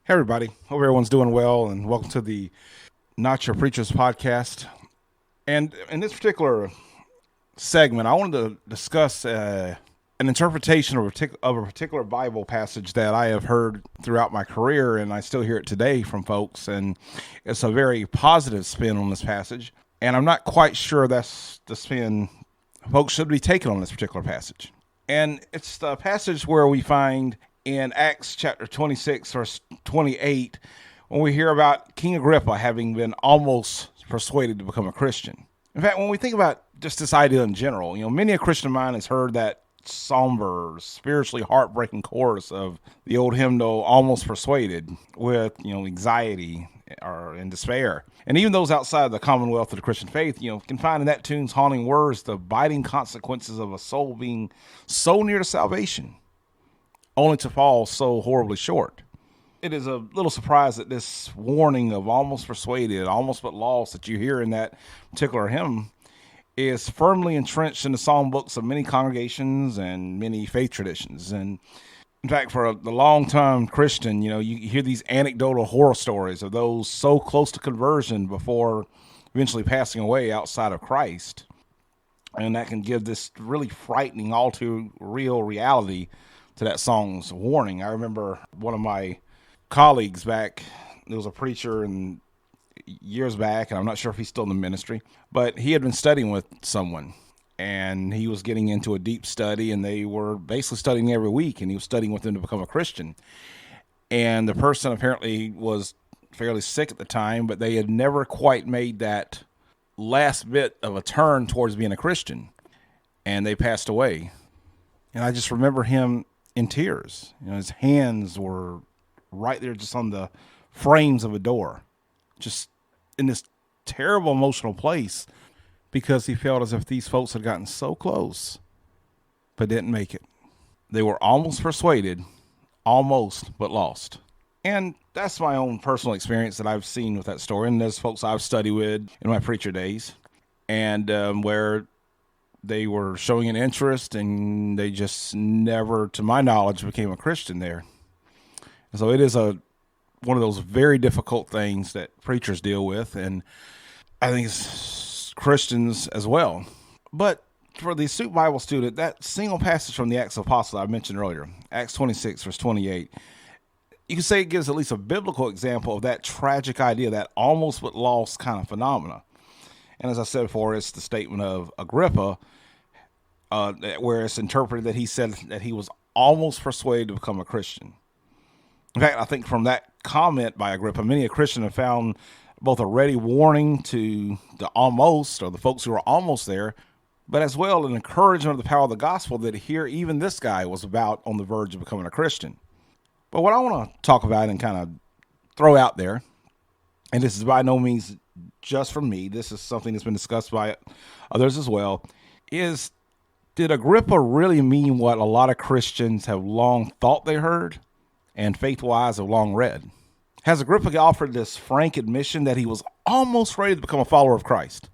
Hey, everybody. Hope everyone's doing well, and welcome to the Not Your Preachers podcast. And in this particular segment, I wanted to discuss an interpretation of a particular Bible passage that I have heard throughout my career, and I still hear it today from folks. And it's a very positive spin on this passage. And I'm not quite sure that's the spin folks should be taking on this particular passage. And it's the passage where we find in Acts chapter 26, verse 28, when we hear about King Agrippa having been almost persuaded to become a Christian. In fact, when we think about just this idea in general, many a Christian mind has heard that somber, spiritually heartbreaking chorus of the old hymnal, Almost Persuaded, with, anxiety and despair. And even those outside the commonwealth of the Christian faith, can find in that tune's haunting words the biting consequences of a soul being so near to salvation, only to fall so horribly short. It is a little surprise that this warning of almost persuaded, almost but lost that you hear in that particular hymn is firmly entrenched in the psalm books of many congregations and many faith traditions. And in fact, for the long-time Christian, you hear these anecdotal horror stories of those so close to conversion before eventually passing away outside of Christ. And that can give this really frightening, all too real reality to that song's warning. I remember one of my colleagues back, there was a preacher and years back, and I'm not sure if he's still in the ministry, but he had been studying with someone, and he was getting into a deep study, and they were basically studying every week, and he was studying with them to become a Christian. And the person apparently was fairly sick at the time, but they had never quite made that last bit of a turn towards being a Christian, and they passed away. And I just remember him in tears. His hands were right there just on the frames of a door, just in this terrible emotional place, because he felt as if these folks had gotten so close but didn't make it. They were almost persuaded, almost but lost. And that's my own personal experience that I've seen with that story. And there's folks I've studied with in my preacher days, and where they were showing an interest and they just never, to my knowledge, became a Christian there. And so it is one of those very difficult things that preachers deal with, and I think it's Christians as well. But for the astute Bible student, that single passage from the Acts of Apostles I mentioned earlier, Acts 26, verse 28, you can say it gives at least a biblical example of that tragic idea, that almost but lost kind of phenomena. And as I said before, it's the statement of Agrippa, where it's interpreted that he said that he was almost persuaded to become a Christian. In fact, I think from that comment by Agrippa, many a Christian have found both a ready warning to the almost, or the folks who are almost there, but as well an encouragement of the power of the gospel that here even this guy was about on the verge of becoming a Christian. But what I want to talk about and kind of throw out there, and this is by no means just from me, this is something that's been discussed by others as well, is did Agrippa really mean what a lot of Christians have long thought they heard and faith-wise have long read? Has Agrippa offered this frank admission that he was almost ready to become a follower of Christ?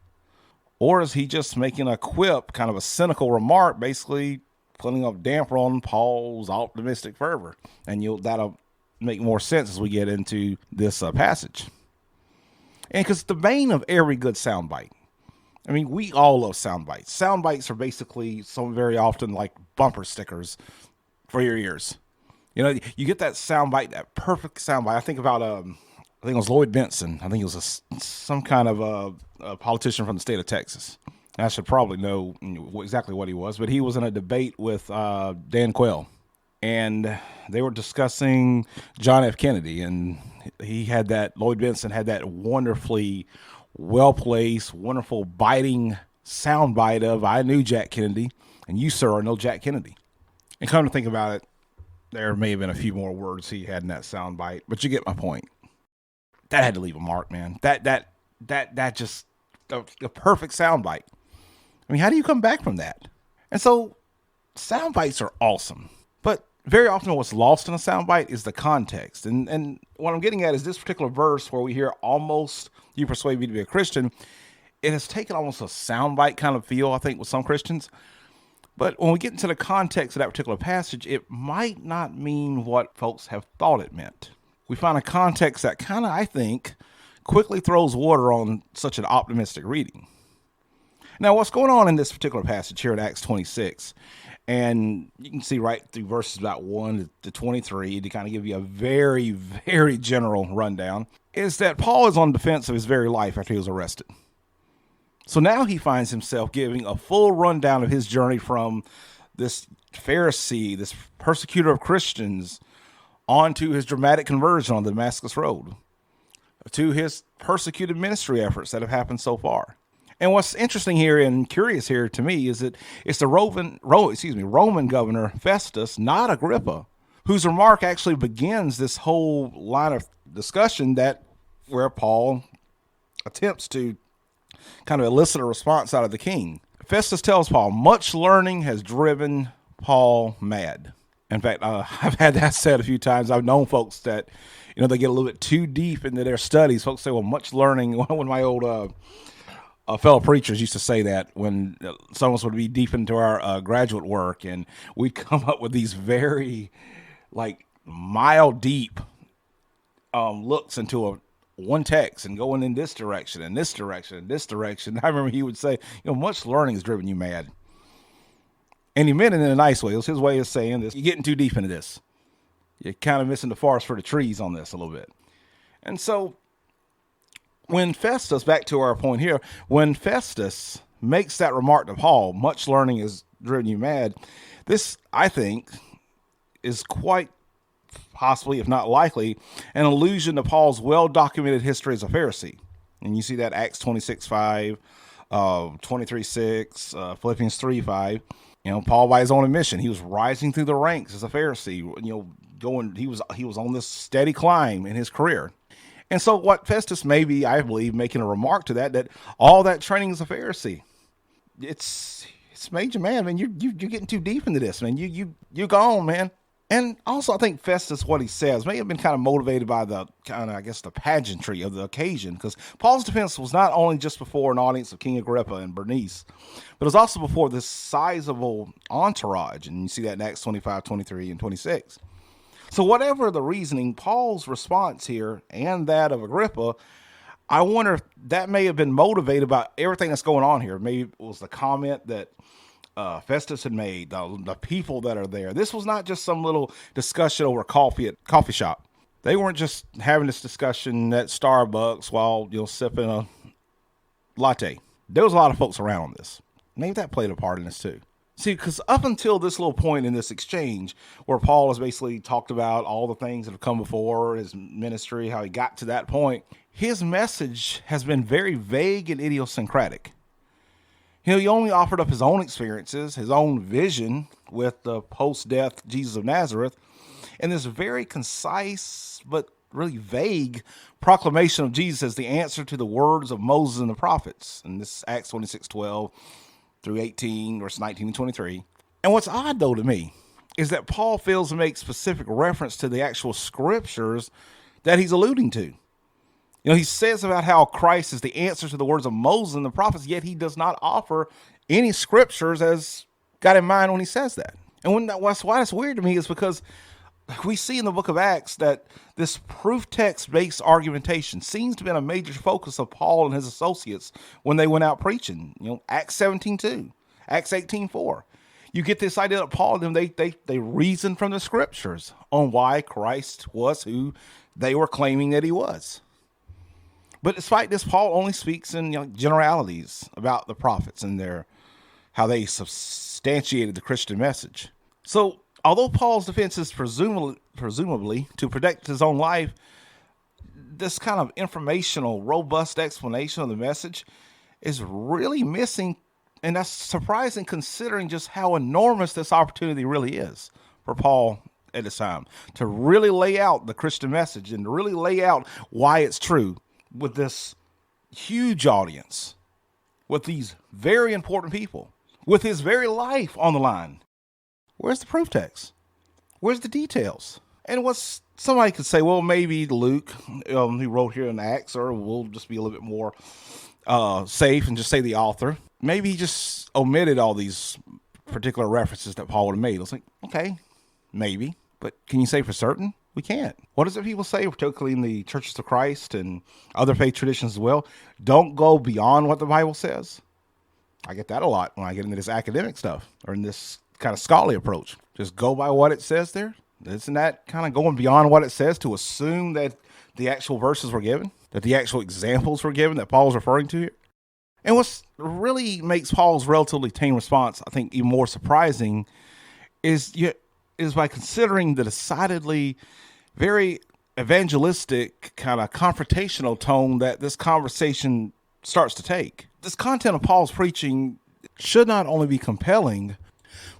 Or is he just making a quip, kind of a cynical remark, basically putting a damper on Paul's optimistic fervor? And that'll make more sense as we get into this passage. And because the vein of every good soundbite, I mean, we all love sound bites. Sound bites are basically very often like bumper stickers for your ears. You get that sound bite, that perfect sound bite. I think about, I think it was Lloyd Benson. I think it was some kind of a politician from the state of Texas. I should probably know exactly what he was, but he was in a debate with Dan Quayle, and they were discussing John F. Kennedy, and Lloyd Benson had that wonderfully well-placed, wonderful, biting soundbite of, I knew Jack Kennedy, and you, sir, are no Jack Kennedy. And come to think about it, there may have been a few more words he had in that soundbite, but you get my point. That had to leave a mark, man. That just, the perfect soundbite. I mean, how do you come back from that? And so, soundbites are awesome, but very often what's lost in a soundbite is the context. And what I'm getting at is this particular verse where we hear almost you persuade me to be a Christian. It has taken almost a soundbite kind of feel, I think, with some Christians. But when we get into the context of that particular passage, it might not mean what folks have thought it meant. we find a context that kind of, I think, quickly throws water on such an optimistic reading. Now, what's going on in this particular passage here in Acts 26, and you can see right through verses about 1 to 23 to kind of give you a very, very general rundown, is that Paul is on defense of his very life after he was arrested. So now he finds himself giving a full rundown of his journey from this Pharisee, this persecutor of Christians, onto his dramatic conversion on the Damascus Road, to his persecuted ministry efforts that have happened so far. And what's interesting here and curious here to me is that it's the Roman governor Festus, not Agrippa, whose remark actually begins this whole line of discussion where Paul attempts to kind of elicit a response out of the king. Festus tells Paul, much learning has driven Paul mad. In fact, I've had that said a few times. I've known folks that, they get a little bit too deep into their studies. Folks say, well, much learning. One of my old fellow preachers used to say that when some of us would be deep into our graduate work, and we'd come up with these very, mile deep looks into one text and going in this direction and this direction and this direction. I remember he would say, much learning has driven you mad. And he meant it in a nice way. It was his way of saying this. You're getting too deep into this. You're kind of missing the forest for the trees on this a little bit. And so when Festus, back to our point here, when Festus makes that remark to Paul, much learning has driven you mad, this, I think, is quite possibly, if not likely, an allusion to Paul's well-documented history as a Pharisee. And you see that Acts 26:5, 23:6, Philippians 3:5. Paul, by his own admission, he was rising through the ranks as a Pharisee. He was on this steady climb in his career. And so what Festus may be, I believe, making a remark to that all that training as a Pharisee, it's made you mad, man. You're getting too deep into this, man. You're gone, man. And also, I think Festus, what he says, may have been kind of motivated by the the pageantry of the occasion, because Paul's defense was not only just before an audience of King Agrippa and Bernice, but it was also before this sizable entourage. And you see that in Acts 25, 23, and 26. So whatever the reasoning, Paul's response here and that of Agrippa, I wonder if that may have been motivated by everything that's going on here. Maybe it was the comment that Festus had made, the people that are there. This was not just some little discussion over coffee at coffee shop. They weren't just having this discussion at Starbucks while sipping a latte. There was a lot of folks around on this. Maybe that played a part in this too. See, because up until this little point in this exchange where Paul has basically talked about all the things that have come before his ministry, how he got to that point, his message has been very vague and idiosyncratic. He only offered up his own experiences, his own vision with the post-death Jesus of Nazareth, and this very concise but really vague proclamation of Jesus as the answer to the words of Moses and the prophets. And this is Acts 26:12 through 18, verse 19 and 23. And what's odd, though, to me, is that Paul fails to make specific reference to the actual scriptures that he's alluding to. He says about how Christ is the answer to the words of Moses and the prophets, yet he does not offer any scriptures as got in mind when he says that. And why that's weird to me is because we see in the book of Acts that this proof text-based argumentation seems to have been a major focus of Paul and his associates when they went out preaching. Acts 17:2, Acts 18:4. You get this idea that Paul and them, they reasoned from the scriptures on why Christ was who they were claiming that he was. But despite this, Paul only speaks in generalities about the prophets and how they substantiated the Christian message. So, although Paul's defense is presumably to protect his own life, this kind of informational, robust explanation of the message is really missing, and that's surprising considering just how enormous this opportunity really is for Paul at this time, to really lay out the Christian message and to really lay out why it's true with this huge audience, with these very important people, with his very life on the line. Where's the proof text? Where's the details? And somebody could say, well, maybe Luke, who wrote here in Acts, or we'll just be a little bit more safe and just say the author. Maybe he just omitted all these particular references that Paul would have made. I was like, okay, maybe. But can you say for certain? We can't. What does it people say, particularly in the churches of Christ and other faith traditions as well? Don't go beyond what the Bible says. I get that a lot when I get into this academic stuff or in this kind of scholarly approach. Just go by what it says there. Isn't that kind of going beyond what it says to assume that the actual verses were given, that the actual examples were given that Paul's referring to here? And what really makes Paul's relatively tame response, I think, even more surprising is by considering the decidedly very evangelistic, kind of confrontational tone that this conversation starts to take. This content of Paul's preaching should not only be compelling,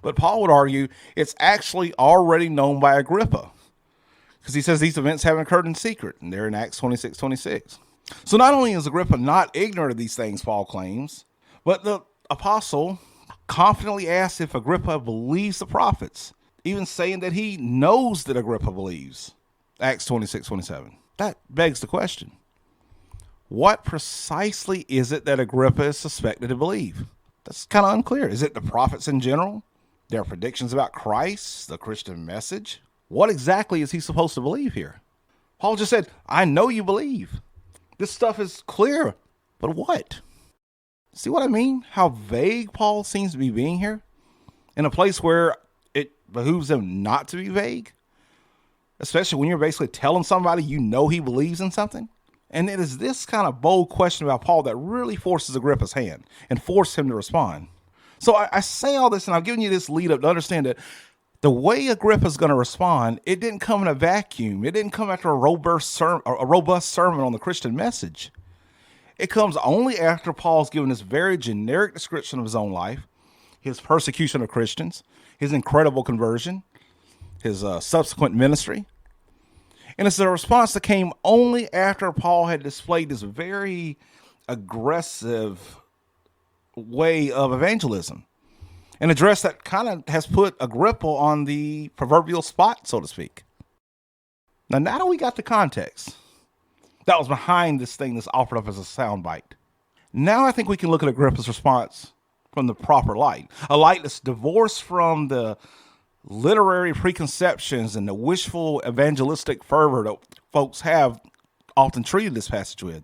but Paul would argue it's actually already known by Agrippa, because he says these events haven't occurred in secret, and they're in Acts 26:26. So not only is Agrippa not ignorant of these things Paul claims, but the apostle confidently asks if Agrippa believes the prophets, even saying that he knows that Agrippa believes. Acts 26:27. That begs the question. What precisely is it that Agrippa is suspected to believe? That's kind of unclear. Is it the prophets in general? Their predictions about Christ, the Christian message? What exactly is he supposed to believe here? Paul just said, I know you believe. This stuff is clear. But what? See what I mean? How vague Paul seems to be being here? In a place where it behooves him not to be vague? Especially when you're basically telling somebody you know he believes in something? And it is this kind of bold question about Paul that really forces Agrippa's hand and forces him to respond. So I say all this, and I'm giving you this lead up to understand that the way Agrippa's going to respond, it didn't come in a vacuum. It didn't come after a robust sermon on the Christian message. It comes only after Paul's given this very generic description of his own life, his persecution of Christians, his incredible conversion, his subsequent ministry. And it's a response that came only after Paul had displayed this very aggressive way of evangelism, an address that kind of has put Agrippa on the proverbial spot, so to speak. Now that we got the context that was behind this thing that's offered up as a soundbite, now I think we can look at Agrippa's response from the proper light, a light that's divorced from the literary preconceptions and the wishful evangelistic fervor that folks have often treated this passage with,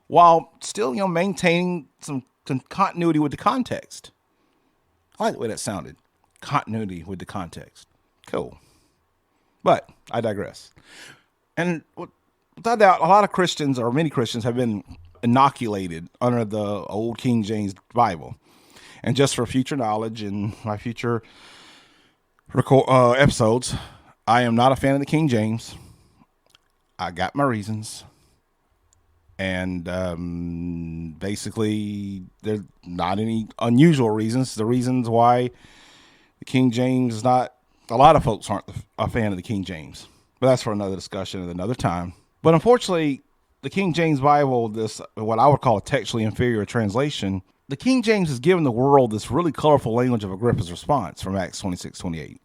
while still, maintaining some continuity with the context. I like the way that sounded. Continuity with the context. Cool. But I digress. And without doubt, a lot of Christians, or many Christians, have been inoculated under the old King James Bible. And just for future knowledge and my future episodes, I am not a fan of the King James. I got my reasons. And basically, there's not any unusual reasons. The reasons why the King James is not, a lot of folks aren't a fan of the King James. But that's for another discussion at another time. But unfortunately, the King James Bible, this what I would call a textually inferior translation, the King James has given the world this really colorful language of Agrippa's response from Acts 26:28.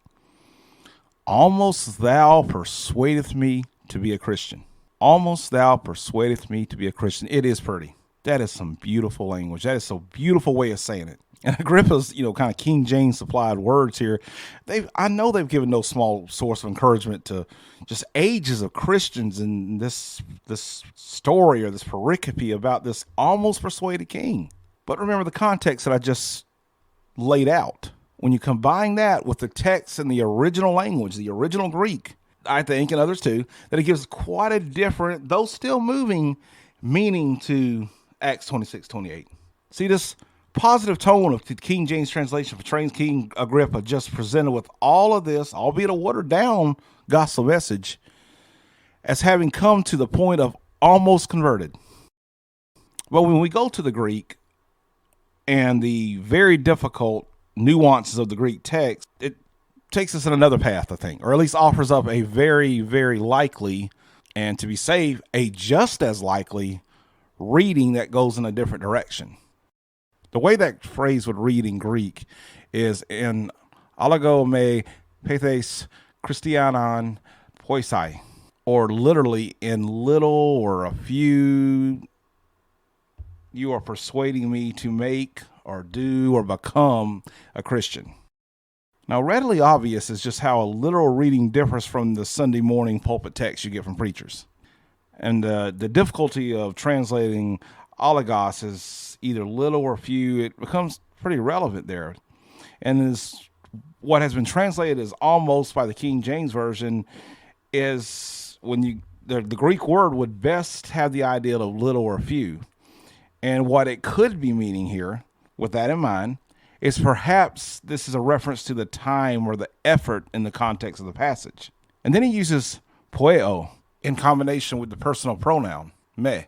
Almost thou persuadeth me to be a Christian. Almost thou persuadeth me to be a Christian. It is pretty. That is some beautiful language. That is a beautiful way of saying it. And Agrippa's, kind of King James supplied words here, I know they've given no small source of encouragement to just ages of Christians in this story or this pericope about this almost persuaded king. But remember the context that I just laid out. When you combine that with the text in the original language, the original Greek, I think, and others too, that it gives quite a different, though still moving, meaning to Acts 26:28. See, this positive tone of the King James translation portrays King Agrippa just presented with all of this, albeit a watered down gospel message, as having come to the point of almost converted. But when we go to the Greek and the very difficult nuances of the Greek text, it takes us in another path, I think, or at least offers up a very, very likely, and to be safe, a just as likely reading that goes in a different direction. The way that phrase would read in Greek is in allogo me pethes Christianon poisai, or literally in little or a few, you are persuading me to make or do or become a Christian. Now, readily obvious is just how a literal reading differs from the Sunday morning pulpit text you get from preachers. And the difficulty of translating oligos is either little or few. It becomes pretty relevant there. And is what has been translated as almost by the King James Version is when the Greek word would best have the idea of little or few. And what it could be meaning here, with that in mind, is perhaps this is a reference to the time or the effort in the context of the passage. And then he uses poeo in combination with the personal pronoun, me,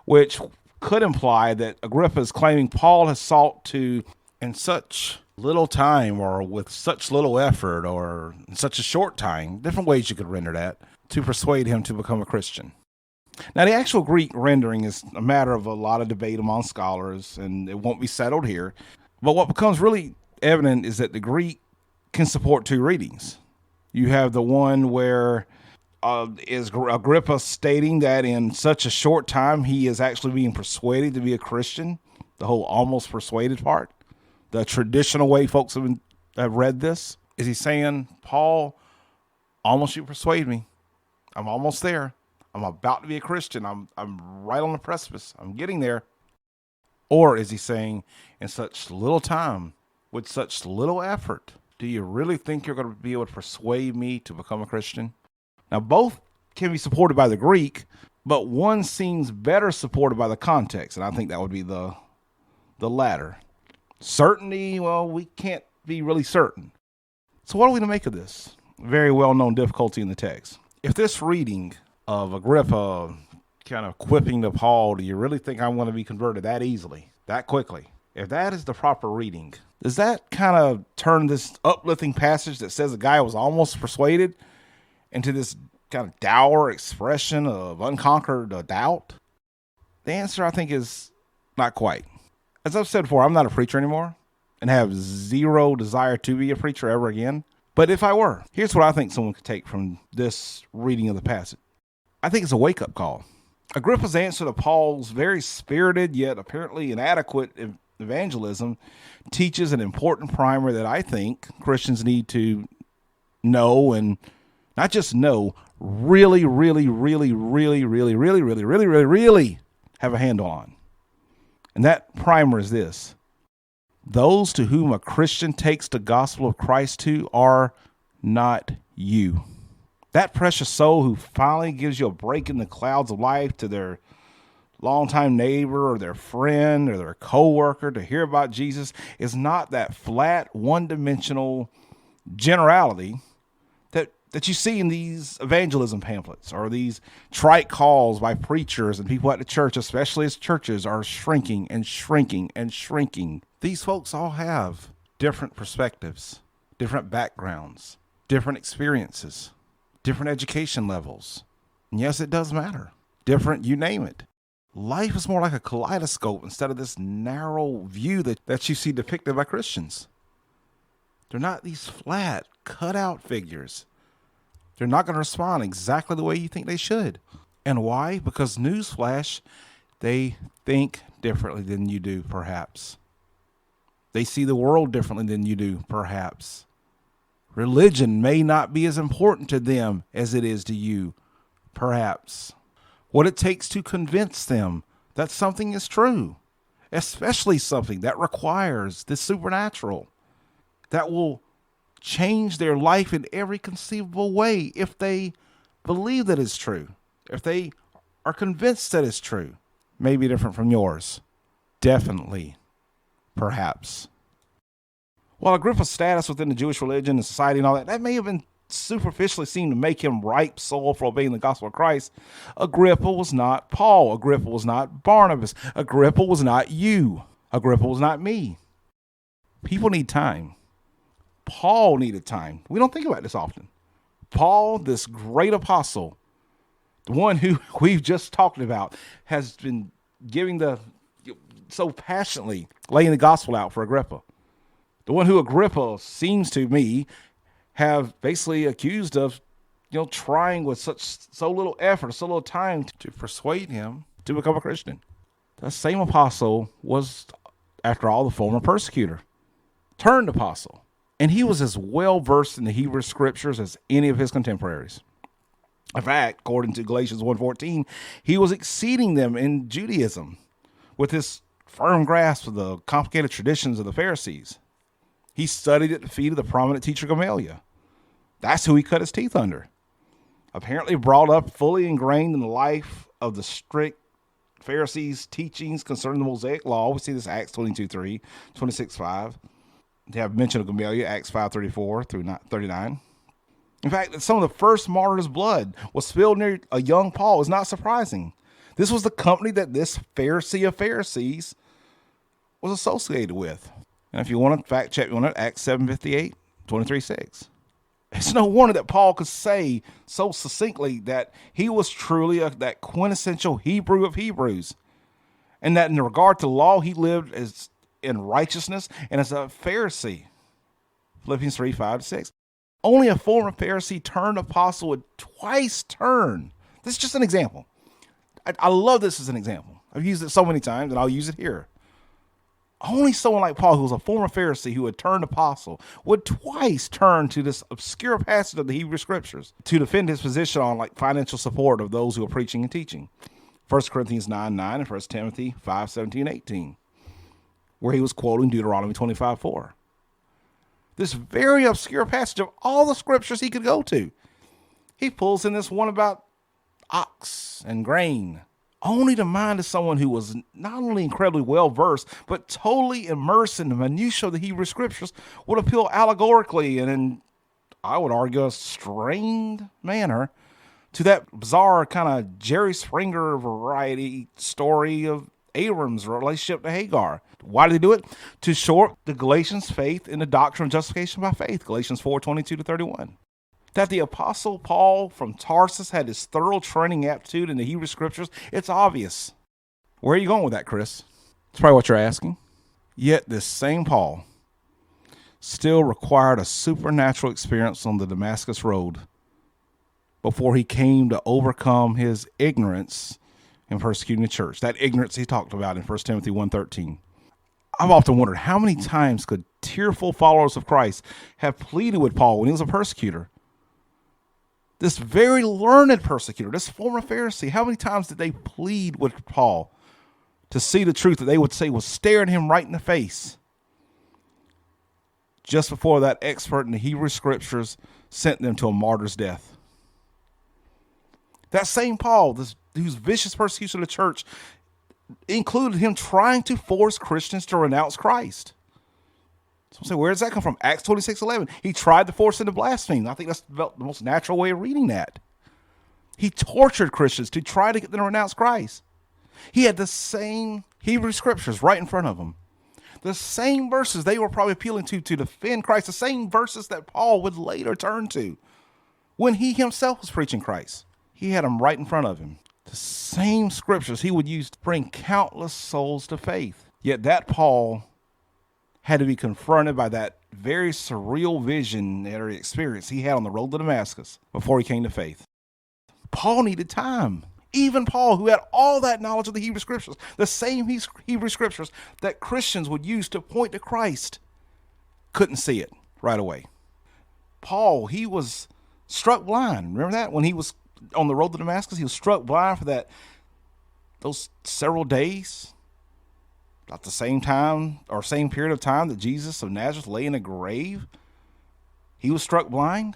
which could imply that Agrippa is claiming Paul has sought to, in such little time or with such little effort or in such a short time, different ways you could render that, to persuade him to become a Christian. Now, the actual Greek rendering is a matter of a lot of debate among scholars, and it won't be settled here. But what becomes really evident is that the Greek can support two readings. You have the one where is Agrippa stating that in such a short time he is actually being persuaded to be a Christian, the whole almost persuaded part, the traditional way folks have read this. Is he saying, Paul, almost you persuade me. I'm almost there. I'm about to be a Christian. I'm right on the precipice. I'm getting there. Or is he saying, in such little time, with such little effort, do you really think you're going to be able to persuade me to become a Christian? Now, both can be supported by the Greek, but one seems better supported by the context, and I think that would be the latter. Certainty, well, we can't be really certain. So what are we to make of this? Very well-known difficulty in the text. If this reading of Agrippa kind of quipping to Paul, do you really think I'm going to be converted that easily, that quickly? If that is the proper reading, does that kind of turn this uplifting passage that says the guy was almost persuaded into this kind of dour expression of unconquered doubt? The answer, I think, is not quite. As I've said before, I'm not a preacher anymore and have zero desire to be a preacher ever again. But if I were, here's what I think someone could take from this reading of the passage. I think it's a wake-up call. Agrippa's answer to Paul's very spirited yet apparently inadequate evangelism teaches an important primer that I think Christians need to know, and not just know, really have a handle on. And that primer is this: those to whom a Christian takes the gospel of Christ to are not you. That precious soul who finally gives you a break in the clouds of life to their longtime neighbor or their friend or their coworker to hear about Jesus is not that flat, one-dimensional generality that you see in these evangelism pamphlets or these trite calls by preachers and people at the church, especially as churches are shrinking and shrinking and shrinking. These folks all have different perspectives, different backgrounds, different experiences, different education levels. And yes, it does matter. Different, you name it. Life is more like a kaleidoscope instead of this narrow view that you see depicted by Christians. They're not these flat, cut-out figures. They're not going to respond exactly the way you think they should. And why? Because newsflash, they think differently than you do, perhaps. They see the world differently than you do, perhaps. Religion may not be as important to them as it is to you, perhaps. What it takes to convince them that something is true, especially something that requires the supernatural, that will change their life in every conceivable way if they believe that it's true, if they are convinced that it's true, may be different from yours. Definitely. Perhaps. While Agrippa's status within the Jewish religion and society and all that may have been superficially seemed to make him ripe soil for obeying the gospel of Christ, Agrippa was not Paul. Agrippa was not Barnabas. Agrippa was not you. Agrippa was not me. People need time. Paul needed time. We don't think about this often. Paul, this great apostle, the one who we've just talked about, has been so passionately laying the gospel out for Agrippa. The one who Agrippa seems to me have basically accused of, trying with so little effort, so little time to persuade him to become a Christian. The same apostle was, after all, the former persecutor, turned apostle. And he was as well versed in the Hebrew scriptures as any of his contemporaries. In fact, according to Galatians 1:14, he was exceeding them in Judaism with his firm grasp of the complicated traditions of the Pharisees. He studied at the feet of the prominent teacher Gamaliel. That's who he cut his teeth under. Apparently brought up fully ingrained in the life of the strict Pharisees' teachings concerning the Mosaic law. We see this Acts 22:3, 26:5. They have mention of Gamaliel, Acts 5:34 through 39. In fact, that some of the first martyrs' blood was spilled near a young Paul is not surprising. This was the company that this Pharisee of Pharisees was associated with. And if you want to fact check, you want to Acts 7:58, 23:6. It's no wonder that Paul could say so succinctly that he was truly that quintessential Hebrew of Hebrews, and that in regard to law, he lived as in righteousness and as a Pharisee. Philippians 3:5-6. Only a former Pharisee turned apostle would twice turn. This is just an example. I love this as an example. I've used it so many times, and I'll use it here. Only someone like Paul, who was a former Pharisee who had turned apostle, would twice turn to this obscure passage of the Hebrew scriptures to defend his position on like financial support of those who are preaching and teaching. 1 Corinthians 9:9 and 1 Timothy 5:17-18, where he was quoting Deuteronomy 25:4. This very obscure passage of all the scriptures he could go to. He pulls in this one about ox and grain, only to mind of someone who was not only incredibly well-versed, but totally immersed in the minutiae of the Hebrew scriptures, would appeal allegorically and in, I would argue, a strained manner to that bizarre kind of Jerry Springer variety story of Abram's relationship to Hagar. Why did he do it? To show up the Galatians' faith in the doctrine of justification by faith, Galatians 4:22-31. That the Apostle Paul from Tarsus had his thorough training aptitude in the Hebrew scriptures, it's obvious. Where are you going with that, Chris? That's probably what you're asking. Yet this same Paul still required a supernatural experience on the Damascus Road before he came to overcome his ignorance in persecuting the church. That ignorance he talked about in 1 Timothy 1:13. I've often wondered how many times could tearful followers of Christ have pleaded with Paul when he was a persecutor? This very learned persecutor, this former Pharisee, how many times did they plead with Paul to see the truth that they would say was staring him right in the face just before that expert in the Hebrew scriptures sent them to a martyr's death? That same Paul, whose vicious persecution of the church included him trying to force Christians to renounce Christ. So say, where does that come from? Acts 26:11. He tried to force them to blaspheme. I think that's the most natural way of reading that. He tortured Christians to try to get them to renounce Christ. He had the same Hebrew scriptures right in front of him. The same verses they were probably appealing to defend Christ. The same verses that Paul would later turn to when he himself was preaching Christ. He had them right in front of him. The same scriptures he would use to bring countless souls to faith. Yet that Paul had to be confronted by that very surreal vision or experience he had on the road to Damascus before he came to faith. Paul needed time. Even Paul, who had all that knowledge of the Hebrew scriptures, the same Hebrew scriptures that Christians would use to point to Christ, couldn't see it right away. Paul, he was struck blind. Remember that? When he was on the road to Damascus, he was struck blind for those several days, about the same time or same period of time that Jesus of Nazareth lay in a grave. He was struck blind.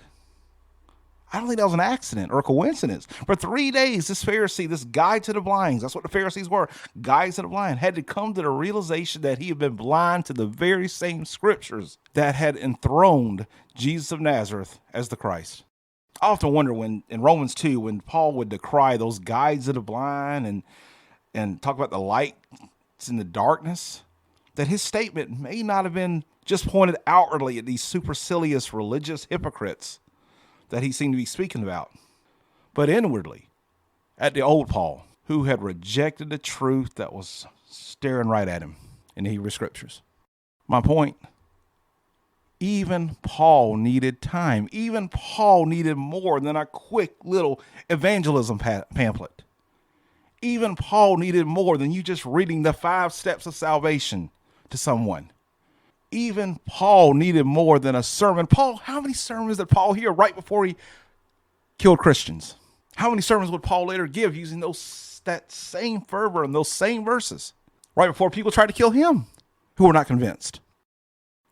I don't think that was an accident or a coincidence. For 3 days, this Pharisee, this guide to the blind, that's what the Pharisees were, guides to the blind, had to come to the realization that he had been blind to the very same scriptures that had enthroned Jesus of Nazareth as the Christ. I often wonder when in Romans 2, when Paul would decry those guides of the blind and talk about the lights in the darkness, that his statement may not have been just pointed outwardly at these supercilious religious hypocrites that he seemed to be speaking about, but inwardly at the old Paul, who had rejected the truth that was staring right at him in the Hebrew scriptures. My point, even Paul needed time. Even Paul needed more than a quick little evangelism pamphlet. Even Paul needed more than you just reading the 5 steps of salvation to someone. Even Paul needed more than a sermon. Paul, how many sermons did Paul hear right before he killed Christians? How many sermons would Paul later give using that same fervor and those same verses right before people tried to kill him who were not convinced?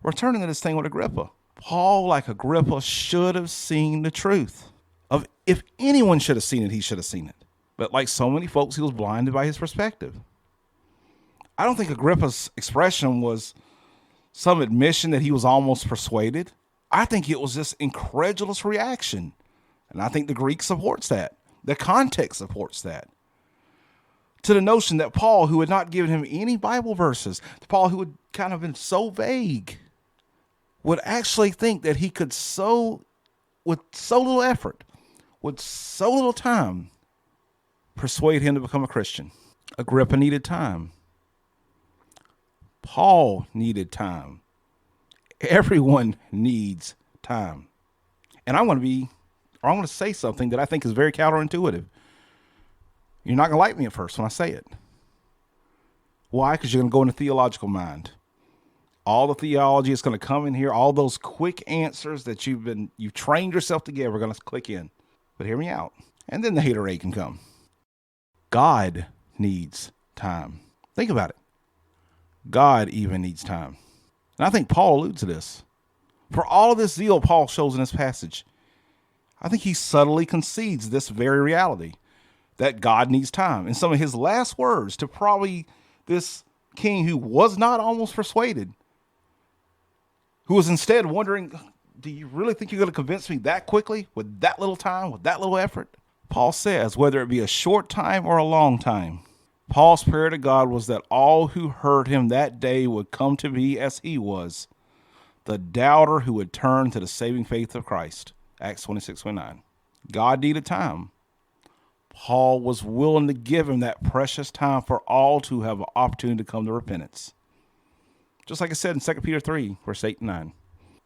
Returning to this thing with Agrippa. Paul, like Agrippa, should have seen the truth. If anyone should have seen it, he should have seen it. But like so many folks, he was blinded by his perspective. I don't think Agrippa's expression was some admission that he was almost persuaded. I think it was this incredulous reaction. And I think the Greek supports that. The context supports that. To the notion that Paul, who had not given him any Bible verses, Paul, who had kind of been so vague, would actually think that he could with so little effort, with so little time, persuade him to become a Christian. Agrippa needed time. Paul needed time. Everyone needs time. And I'm going to say something that I think is very counterintuitive. You're not going to like me at first when I say it. Why? Because you're going to go into theological mind. All the theology is going to come in here. All those quick answers that you've trained yourself to give are going to click in. But hear me out. And then the haterade can come. God needs time. Think about it. God even needs time. And I think Paul alludes to this. For all of this zeal Paul shows in this passage, I think he subtly concedes this very reality, that God needs time. In some of his last words to probably this king who was not almost persuaded, who was instead wondering, do you really think you're going to convince me that quickly, with that little time, with that little effort? Paul says, whether it be a short time or a long time, Paul's prayer to God was that all who heard him that day would come to be as he was, the doubter who would turn to the saving faith of Christ. Acts 26:29. God needed time. Paul was willing to give him that precious time for all to have an opportunity to come to repentance. Just like I said in 2 Peter 3, verse 8 and 9,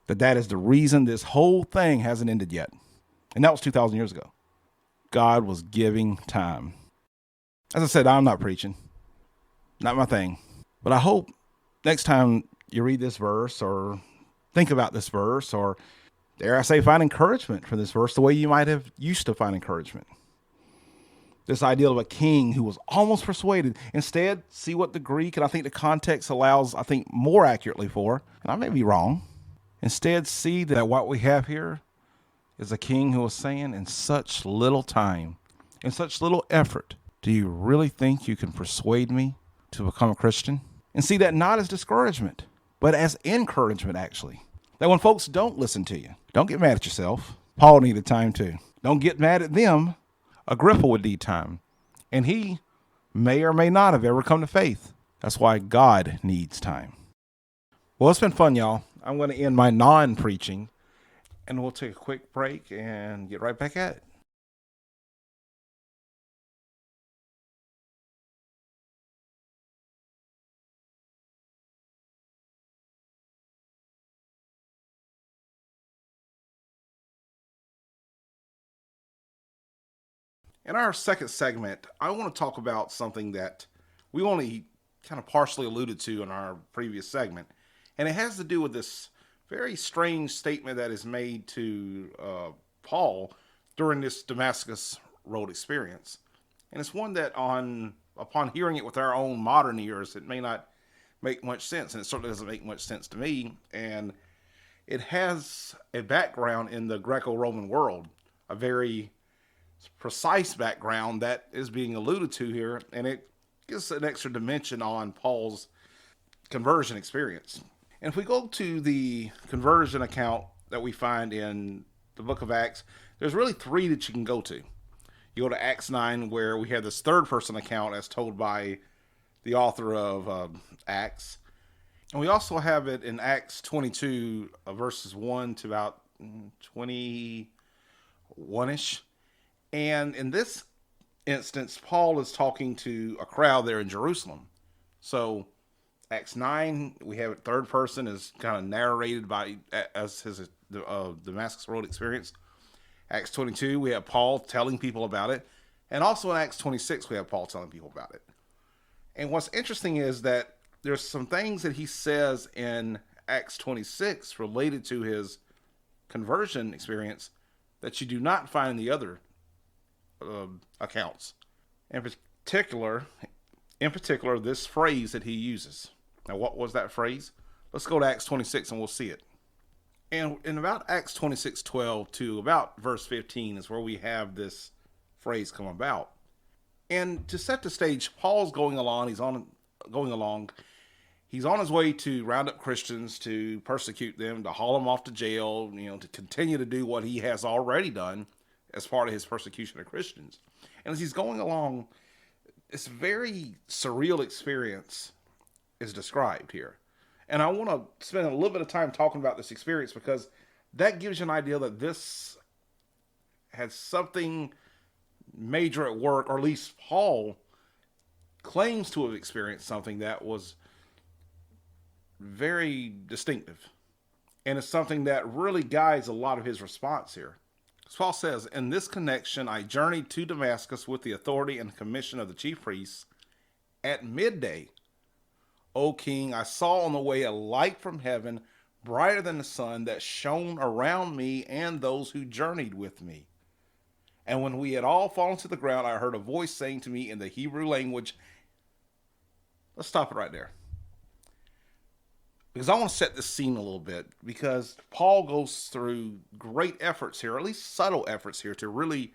that is the reason this whole thing hasn't ended yet. And that was 2,000 years ago. God was giving time. As I said, I'm not preaching. Not my thing. But I hope next time you read this verse or think about this verse or, dare I say, find encouragement from this verse the way you might have used to find encouragement. This idea of a king who was almost persuaded. Instead, see what the Greek, and I think the context allows, I think, more accurately for, and I may be wrong. Instead, see that what we have here is a king who was saying, in such little time, in such little effort, do you really think you can persuade me to become a Christian? And see that not as discouragement, but as encouragement, actually. That when folks don't listen to you, don't get mad at yourself. Paul needed time too. Don't get mad at them. Agrippa would need time. And he may or may not have ever come to faith. That's why God needs time. Well, it's been fun, y'all. I'm going to end my non-preaching, and we'll take a quick break and get right back at it. In our second segment, I want to talk about something that we only kind of partially alluded to in our previous segment. And it has to do with this very strange statement that is made to Paul during this Damascus Road experience. And it's one that upon hearing it with our own modern ears, it may not make much sense. And it certainly doesn't make much sense to me. And it has a background in the Greco-Roman world, a very precise background that is being alluded to here, and it gives an extra dimension on Paul's conversion experience. And if we go to the conversion account that we find in the book of Acts, there's really three that you can go to. You go to Acts 9, where we have this third person account as told by the author of Acts. And we also have it in Acts 22, verses 1 to about 21-ish. And in this instance, Paul is talking to a crowd there in Jerusalem. So Acts 9, we have it third person, is kind of narrated as his Damascus Road experience. Acts 22, we have Paul telling people about it. And also in Acts 26, we have Paul telling people about it. And what's interesting is that there's some things that he says in Acts 26 related to his conversion experience that you do not find in the other accounts. In particular, this phrase that he uses. Now, what was that phrase? Let's go to Acts 26 and we'll see it. And in about Acts 26:12 to about verse 15 is where we have this phrase come about. And to set the stage, Paul's going along. He's on his way to round up Christians, to persecute them, to haul them off to jail, to continue to do what he has already done as part of his persecution of Christians. And as he's going along, this very surreal experience is described here. And I want to spend a little bit of time talking about this experience because that gives you an idea that this had something major at work, or at least Paul claims to have experienced something that was very distinctive. And it's something that really guides a lot of his response here. As Paul says, in this connection, I journeyed to Damascus with the authority and commission of the chief priests. At midday, O king, I saw on the way a light from heaven, brighter than the sun, that shone around me and those who journeyed with me. And when we had all fallen to the ground, I heard a voice saying to me in the Hebrew language. Let's stop it right there, because I want to set this scene a little bit, because Paul goes through great efforts here, at least subtle efforts here, to really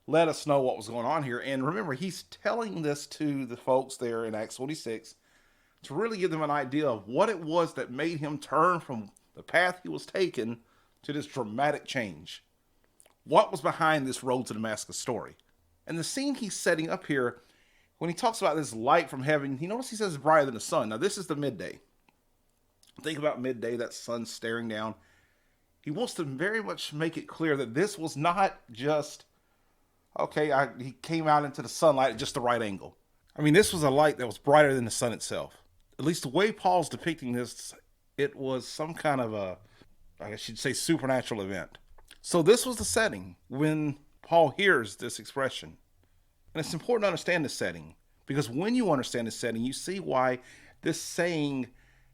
let us know what was going on here. And remember, he's telling this to the folks there in Acts 26 to really give them an idea of what it was that made him turn from the path he was taking to this dramatic change. What was behind this road to Damascus story? And the scene he's setting up here, when he talks about this light from heaven, you notice he says it's brighter than the sun. Now, this is the midday. Think about midday, that sun staring down. He wants to very much make it clear that this was not just, he came out into the sunlight at just the right angle. I mean, this was a light that was brighter than the sun itself. At least the way Paul's depicting this, it was some kind of I guess you'd say, supernatural event. So this was the setting when Paul hears this expression. And it's important to understand this setting, because when you understand this setting, you see why this saying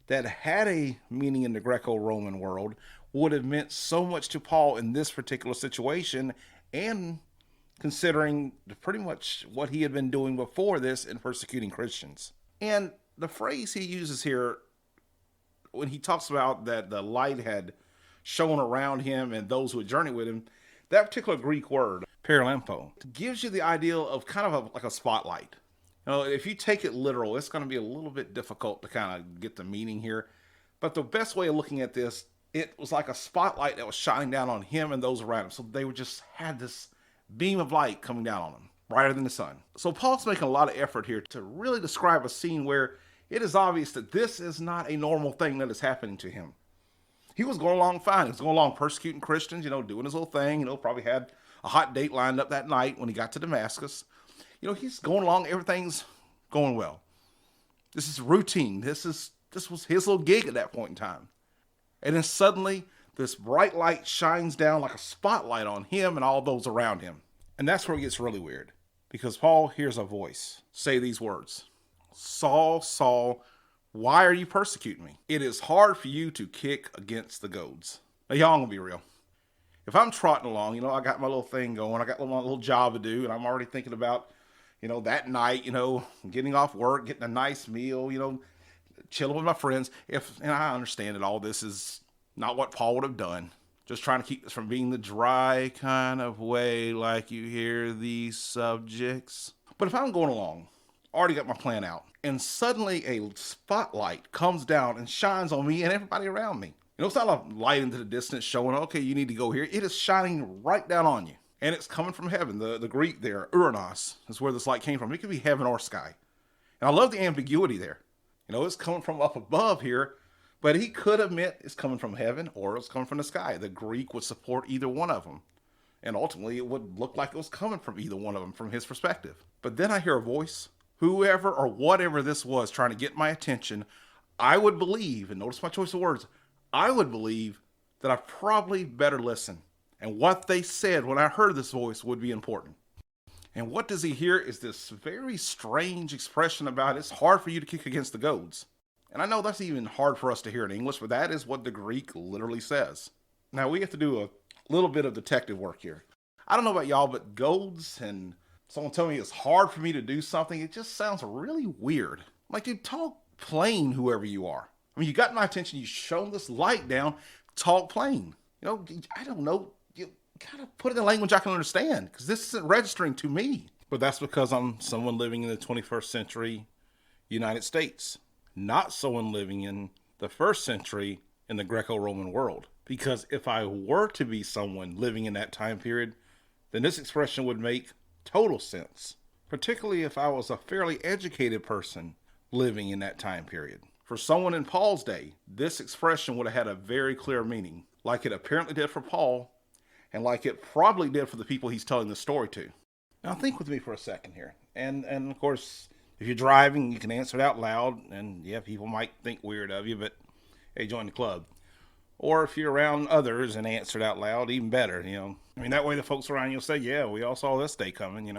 that had a meaning in the Greco-Roman world would have meant so much to Paul in this particular situation, and considering pretty much what he had been doing before this in persecuting Christians. And the phrase he uses here, when he talks about that the light had shone around him and those who had journeyed with him, that particular Greek word, paralampo, gives you the idea of kind of like a spotlight. If you take it literal, it's going to be a little bit difficult to kind of get the meaning here. But the best way of looking at this, it was like a spotlight that was shining down on him and those around him. So they were just had this beam of light coming down on them, brighter than the sun. So Paul's making a lot of effort here to really describe a scene where it is obvious that this is not a normal thing that is happening to him. He was going along fine. He was going along persecuting Christians, doing his little thing, probably had a hot date lined up that night when he got to Damascus. He's going along, everything's going well. This is routine. This was his little gig at that point in time. And then suddenly, this bright light shines down like a spotlight on him and all those around him. And that's where it gets really weird, because Paul hears a voice say these words, Saul, Saul, why are you persecuting me? It is hard for you to kick against the goads. Now, y'all, I'm going to be real. If I'm trotting along, I got my little thing going, I got my little job to do, and I'm already thinking about, that night, getting off work, getting a nice meal, chilling with my friends. And I understand that all this is not what Paul would have done. Just trying to keep this from being the dry kind of way like you hear these subjects. But if I'm going along, already got my plan out, and suddenly a spotlight comes down and shines on me and everybody around me. It's not a light into the distance showing, okay, you need to go here. It is shining right down on you. And it's coming from heaven. The Greek there, uranos, is where this light came from. It could be heaven or sky. And I love the ambiguity there. It's coming from up above here, but he could have meant it's coming from heaven or it's coming from the sky. The Greek would support either one of them. And ultimately, it would look like it was coming from either one of them from his perspective. But then I hear a voice. Whoever or whatever this was trying to get my attention, I would believe, and notice my choice of words, I would believe that I probably better listen. And what they said when I heard this voice would be important. And what does he hear is this very strange expression about it's hard for you to kick against the goads. And I know that's even hard for us to hear in English, but that is what the Greek literally says. Now we have to do a little bit of detective work here. I don't know about y'all, but goads and someone telling me it's hard for me to do something, it just sounds really weird. Like, dude, talk plain, whoever you are. I mean, you got my attention, you shown this light down, talk plain. I don't know, you gotta put it in language I can understand, because this isn't registering to me. But that's because I'm someone living in the 21st century United States, not someone living in the first century in the Greco-Roman world. Because if I were to be someone living in that time period, then this expression would make total sense, particularly if I was a fairly educated person living in that time period. For someone in Paul's day, this expression would have had a very clear meaning, like it apparently did for Paul, and like it probably did for the people he's telling the story to. Now think with me for a second here. And of course, if you're driving, you can answer it out loud, and yeah, people might think weird of you, but hey, join the club. Or if you're around others and answer it out loud, even better, I mean, that way the folks around you'll say, yeah, we all saw this day coming,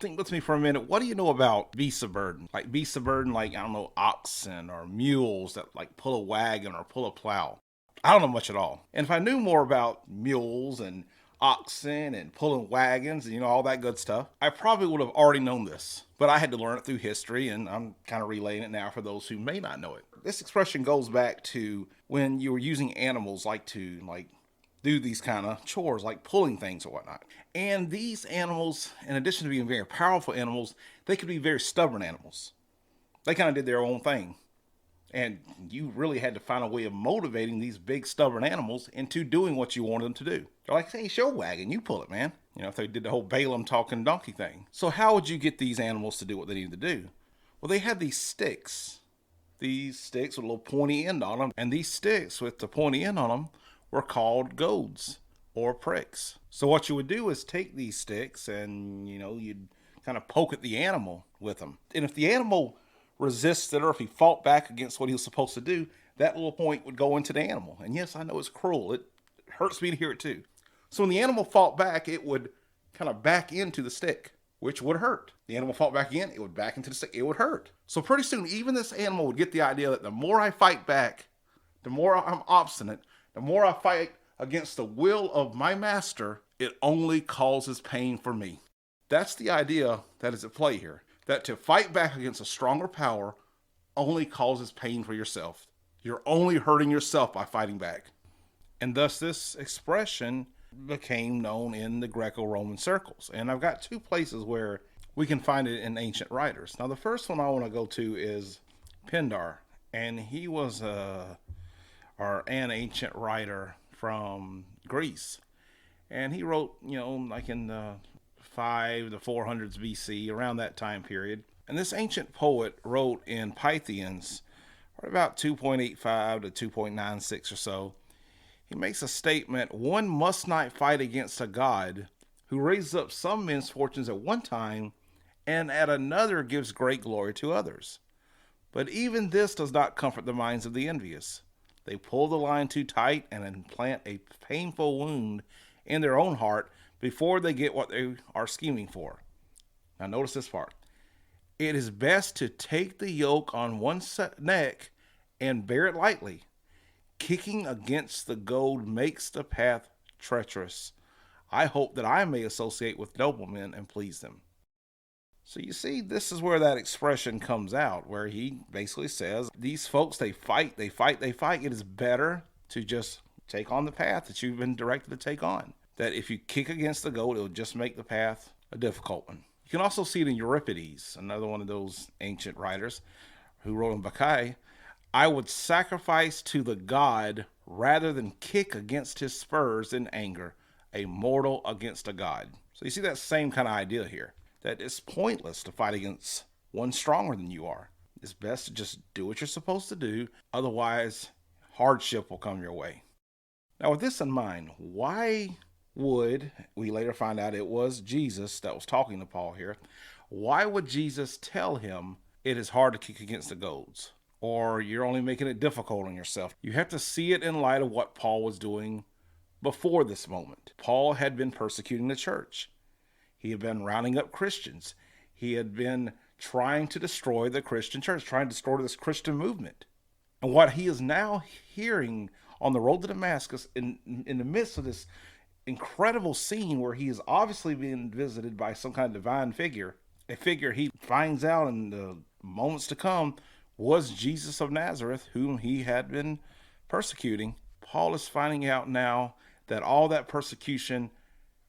Think with me for a minute. What do you know about beasts of burden? Like beasts of burden, like, I don't know, oxen or mules that like pull a wagon or pull a plow. I don't know much at all. And if I knew more about mules and oxen and pulling wagons and, all that good stuff, I probably would have already known this. But I had to learn it through history, and I'm kind of relaying it now for those who may not know it. This expression goes back to when you were using animals to do these kind of chores, like pulling things or whatnot. And these animals, in addition to being very powerful animals, they could be very stubborn animals. They kind of did their own thing. And you really had to find a way of motivating these big stubborn animals into doing what you wanted them to do. They're like, hey, show wagon, you pull it, man. If they did the whole Balaam talking donkey thing. So how would you get these animals to do what they needed to do? Well, they had these sticks. These sticks with a little pointy end on them. And these sticks with the pointy end on them were called goads or pricks. So what you would do is take these sticks and, you'd kind of poke at the animal with them. And if the animal resisted or if he fought back against what he was supposed to do, that little point would go into the animal. And yes, I know it's cruel. It hurts me to hear it too. So when the animal fought back, it would kind of back into the stick, which would hurt. The animal fought back again, it would back into the stick, it would hurt. So pretty soon, even this animal would get the idea that the more I fight back, the more I'm obstinate, the more I fight against the will of my master, it only causes pain for me. That's the idea that is at play here. That to fight back against a stronger power only causes pain for yourself. You're only hurting yourself by fighting back. And thus this expression became known in the Greco-Roman circles. And I've got two places where we can find it in ancient writers. Now the first one I want to go to is Pindar. And he was an ancient writer from Greece. And he wrote, like in the 5 to 400s BC, around that time period. And this ancient poet wrote in Pythians, about 2.85 to 2.96 or so. He makes a statement, one must not fight against a god who raises up some men's fortunes at one time and at another gives great glory to others. But even this does not comfort the minds of the envious. They pull the line too tight and implant a painful wound in their own heart before they get what they are scheming for. Now notice this part. It is best to take the yoke on one's neck and bear it lightly. Kicking against the goad makes the path treacherous. I hope that I may associate with noblemen and please them. So you see, this is where that expression comes out, where he basically says, these folks, they fight. It is better to just take on the path that you've been directed to take on. That if you kick against the goat, it'll just make the path a difficult one. You can also see it in Euripides, another one of those ancient writers who wrote in Bacchae, I would sacrifice to the god rather than kick against his spurs in anger, a mortal against a god. So you see that same kind of idea here, that it's pointless to fight against one stronger than you are. It's best to just do what you're supposed to do, otherwise hardship will come your way. Now with this in mind, why would, we later find out it was Jesus that was talking to Paul here, why would Jesus tell him it is hard to kick against the goads? Or you're only making it difficult on yourself? You have to see it in light of what Paul was doing before this moment. Paul had been persecuting the church. He had been rounding up Christians. He had been trying to destroy the Christian church, trying to destroy this Christian movement. And what he is now hearing on the road to Damascus, in the midst of this incredible scene where he is obviously being visited by some kind of divine figure, a figure he finds out in the moments to come was Jesus of Nazareth, whom he had been persecuting. Paul is finding out now that all that persecution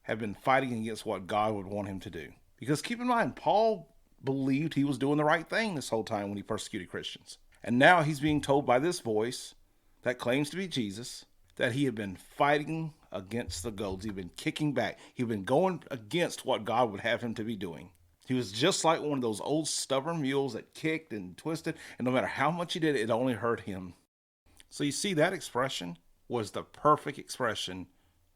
had been fighting against what God would want him to do. Because keep in mind, Paul believed he was doing the right thing this whole time when he persecuted Christians. And now he's being told by this voice that claims to be Jesus that he had been fighting against the goads. He'd been kicking back. He'd been going against what God would have him to be doing. He was just like one of those old stubborn mules that kicked and twisted, and no matter how much he did, it only hurt him. So you see, that expression was the perfect expression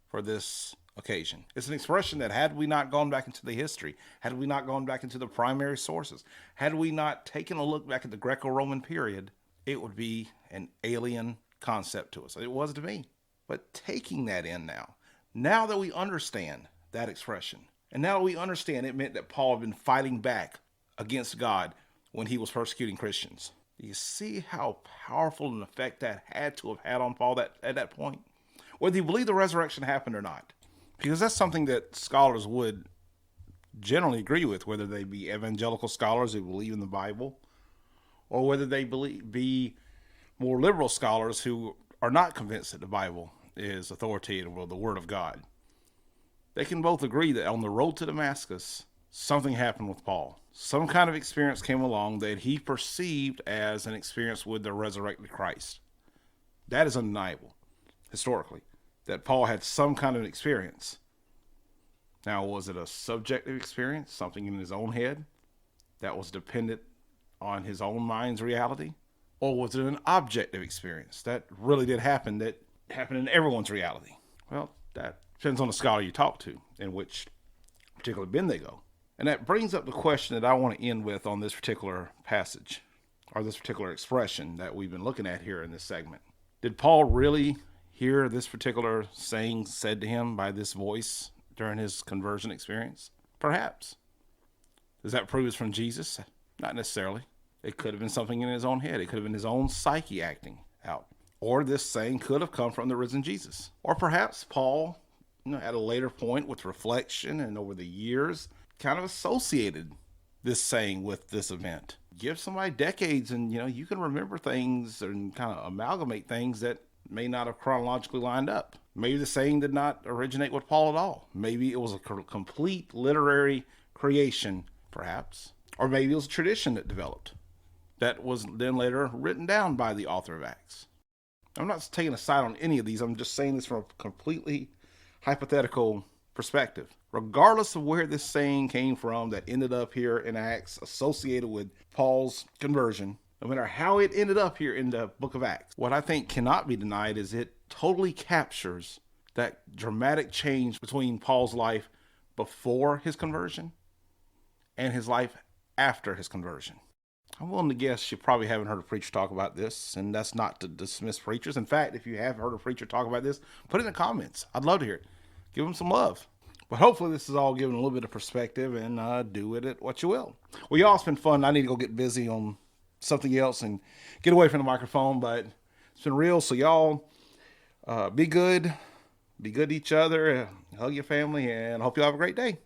for this occasion. It's an expression that had we not gone back into the history, had we not gone back into the primary sources, had we not taken a look back at the Greco-Roman period, it would be an alien concept to us. It was to me. But taking that in now that we understand that expression, and now we understand it meant that Paul had been fighting back against God when he was persecuting Christians. Do you see how powerful an effect that had to have had on Paul at that point? Whether you believe the resurrection happened or not. Because that's something that scholars would generally agree with, whether they be evangelical scholars who believe in the Bible, or whether they be more liberal scholars who are not convinced that the Bible is authoritative or the Word of God. They can both agree that on the road to Damascus, something happened with Paul. Some kind of experience came along that he perceived as an experience with the resurrected Christ. That is undeniable, historically, that Paul had some kind of experience. Now, was it a subjective experience, something in his own head that was dependent on his own mind's reality? Or was it an objective experience that really did happen, that happened in everyone's reality? Well, that depends on the scholar you talk to and which particular bin they go. And that brings up the question that I want to end with on this particular passage, or this particular expression that we've been looking at here in this segment. Did Paul really hear this particular saying said to him by this voice during his conversion experience? Perhaps. Does that prove it's from Jesus? Not necessarily. It could have been something in his own head. It could have been his own psyche acting out. Or this saying could have come from the risen Jesus. Or perhaps Paul, at a later point with reflection and over the years, kind of associated this saying with this event. Give somebody decades and, you can remember things and kind of amalgamate things that may not have chronologically lined up. Maybe the saying did not originate with Paul at all. Maybe it was a complete literary creation, perhaps. Or maybe it was a tradition that developed that was then later written down by the author of Acts. I'm not taking a side on any of these. I'm just saying this from a completely hypothetical perspective. Regardless of where this saying came from that ended up here in Acts associated with Paul's conversion, no matter how it ended up here in the book of Acts, what I think cannot be denied is it totally captures that dramatic change between Paul's life before his conversion and his life after his conversion. I'm willing to guess you probably haven't heard a preacher talk about this, and that's not to dismiss preachers. In fact, if you have heard a preacher talk about this, put it in the comments. I'd love to hear it. Give them some love. But hopefully this is all giving a little bit of perspective, and do with it what you will. Well, y'all, it's been fun. I need to go get busy on something else and get away from the microphone, but it's been real. So y'all be good to each other, hug your family, and I hope you have a great day.